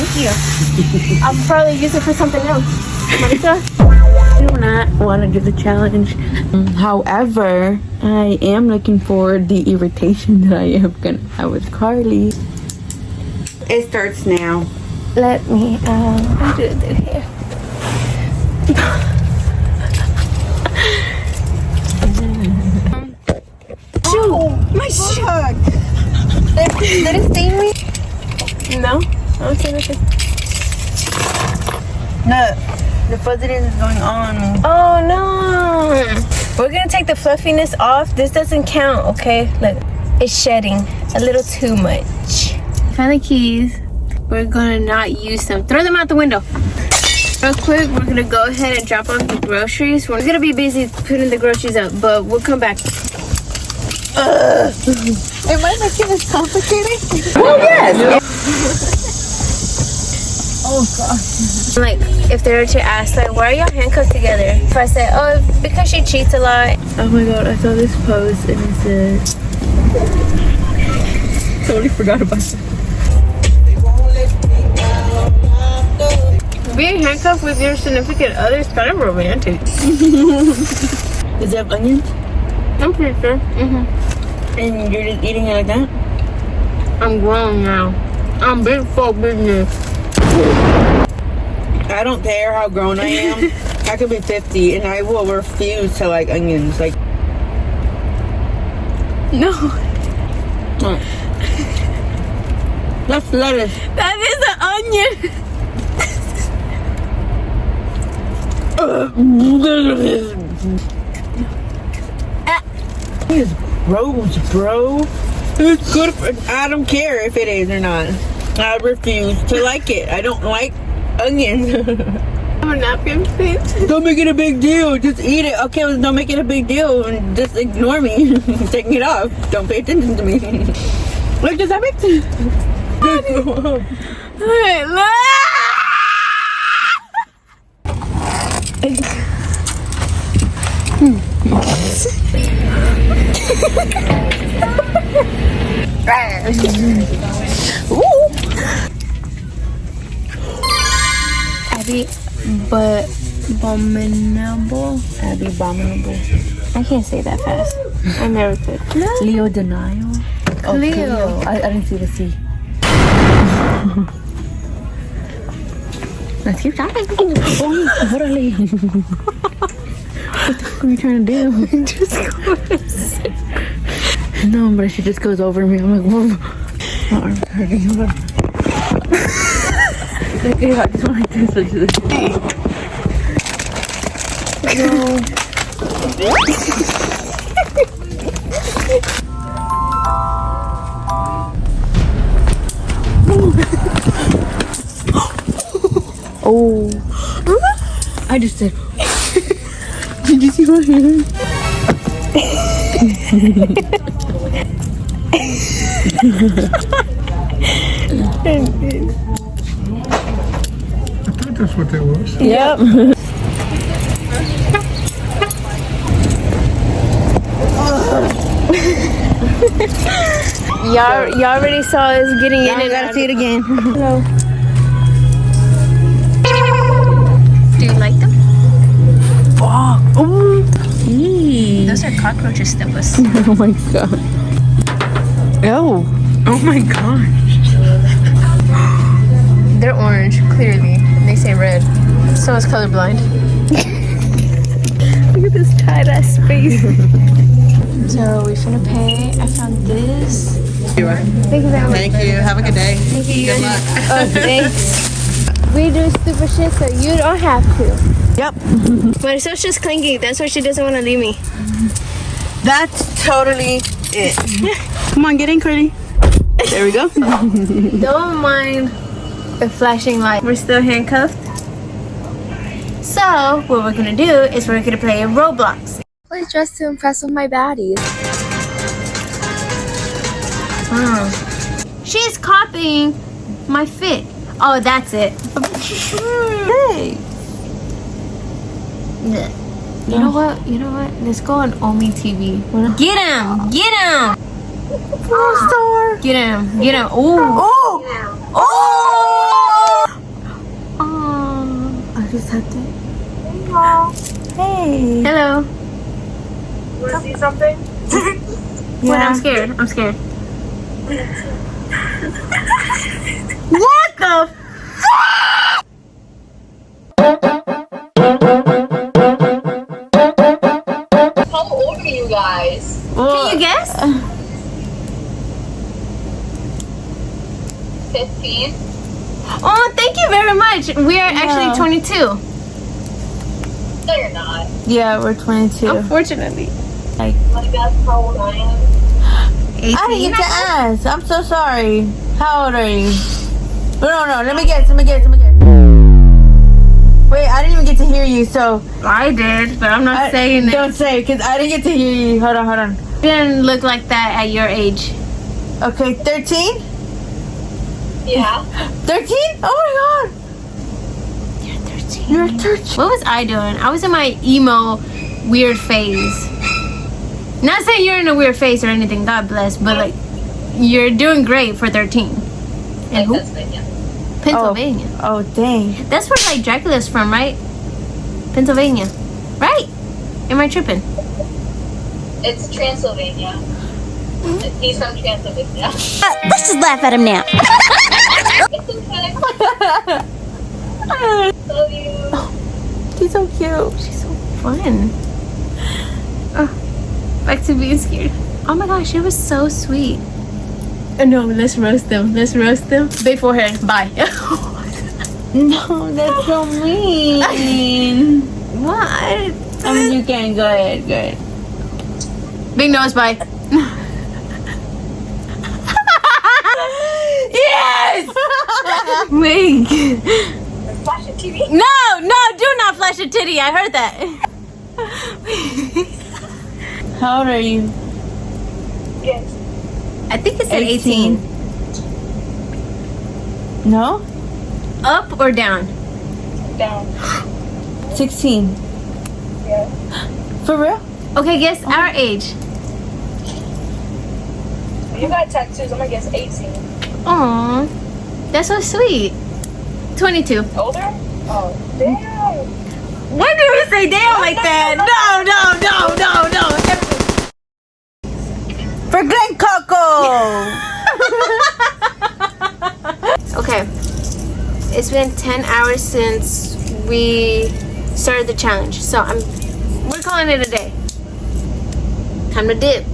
Thank you. I'll probably use it for something else. Marisa? I do not want to do the challenge. However, I am looking forward to the irritation that I am gonna have with Carly. It starts now. Let me do it here. Shoe! My shoe! Did it sting me? No. Okay, okay. No, the fuzziness is going on. Oh no! We're gonna take the fluffiness off. This doesn't count, okay? Look, it's shedding a little too much. Find the keys. We're gonna not use them. Throw them out the window. Real quick, we're gonna go ahead and drop off the groceries. We're gonna be busy putting the groceries up, but we'll come back. Am I making this complicated? Oh, yes! Oh, God. Like, if they were to ask, like, why are y'all handcuffed together? If I say, oh, because she cheats a lot. Oh my god, I saw this post and it said... Totally forgot about that. Being handcuffed with your significant other is kind of romantic. Does it have onions? I'm pretty sure. And you're just eating it like that? I'm grown now. I'm big for business. I don't care how grown I am. I could be 50 and I will refuse to like onions. Like, No. oh. That's lettuce. That is an onion. It's gross, bro. It's good for... I don't care if it is or not. I refuse to like it. I don't like onions. Have a napkin, please. Don't make it a big deal. Just eat it. Okay, well, don't make it a big deal and just ignore me. Taking it off. Don't pay attention to me. Look, does that make sense? Hey, look. Abby, but abominable. Abby abominable. I can't say that fast. I never could. No. Leo denial. Oh, Cleo. I didn't see the C. Let's keep talking. Órale. What the fuck are you trying to do? Just go. No, but she just goes over me. I'm like, whoa. My arm's hurting. Like, I just want to do such this. No. Oh. I just said. Did you see my hand? I thought that's what that was. Yep. Y'all already saw us getting in I and gotta out. see it again. Hello. Do you like them? Oh. Those are cockroaches, Stepus. Oh my god. Oh. Oh my gosh. They're orange, clearly. They say red. So is colorblind. Look at this tight ass space. So we finna pay. I found this. Thank you very much. Thank you. Have a good day. Thank you. Good luck. Oh, thanks. We do stupid shit so you don't have to. Yep. But it's just clingy. That's why she doesn't want to leave me. That's totally it. Come on, get in, Curly. There we go. Don't mind the flashing light. We're still handcuffed. So what we're gonna do is we're gonna play Roblox. Please dress to impress with my baddies. She's copying my fit. Oh, that's it. Hey. You know what? Let's go on Omi TV. Get him! Get him! Star. Get him! Get him! Ooh! Oh. Oh. something. Hey, y'all. Hey. Hello. Want to see something? What? I'm scared. I'm scared. What the? How old are you guys? Can you guess? 15? Oh, thank you very much. We are actually 22. No, you're not. Yeah, we're 22. Unfortunately. Want to guess how old I am? 18. I didn't get to ask. I'm so sorry. How old are you? No. Let me guess. Wait, I didn't even get to hear you, so I did, but I'm not saying it. don't say because I didn't get to hear you. Hold on. You didn't look like that at your age. Okay, 13? Yeah. 13? Oh my god. You're 13. You're 13. What was I doing? I was in my emo weird phase. Not saying you're in a weird phase or anything, God bless, but like you're doing great for 13. And who? Pennsylvania. Pennsylvania. Oh, dang. That's where like Dracula's from, right? Pennsylvania. Right? Am I tripping? It's Transylvania. He's from Transylvania. Let's just laugh at him now. It's okay. Love you. She's so cute. She's so fun. Oh, back to being scared. Oh my gosh, it was so sweet. No, let's roast them. Big forehead. Bye. No, that's so mean. What? I mean, you can. Go ahead. Big nose. Bye. Yes! Wink. Flash a TV. No, do not flash a titty. I heard that. How old are you? Yes. I think it said 18. No? Up or down? Down. 16. Yeah. For real? Okay, guess our age. You got tattoos. I'm gonna guess 18. Aw, that's so sweet. 22. Older? Oh, damn. Why did we say damn like that? No. For Glen Coco! Okay. It's been 10 hours since we started the challenge. So we're calling it a day. Time to dip.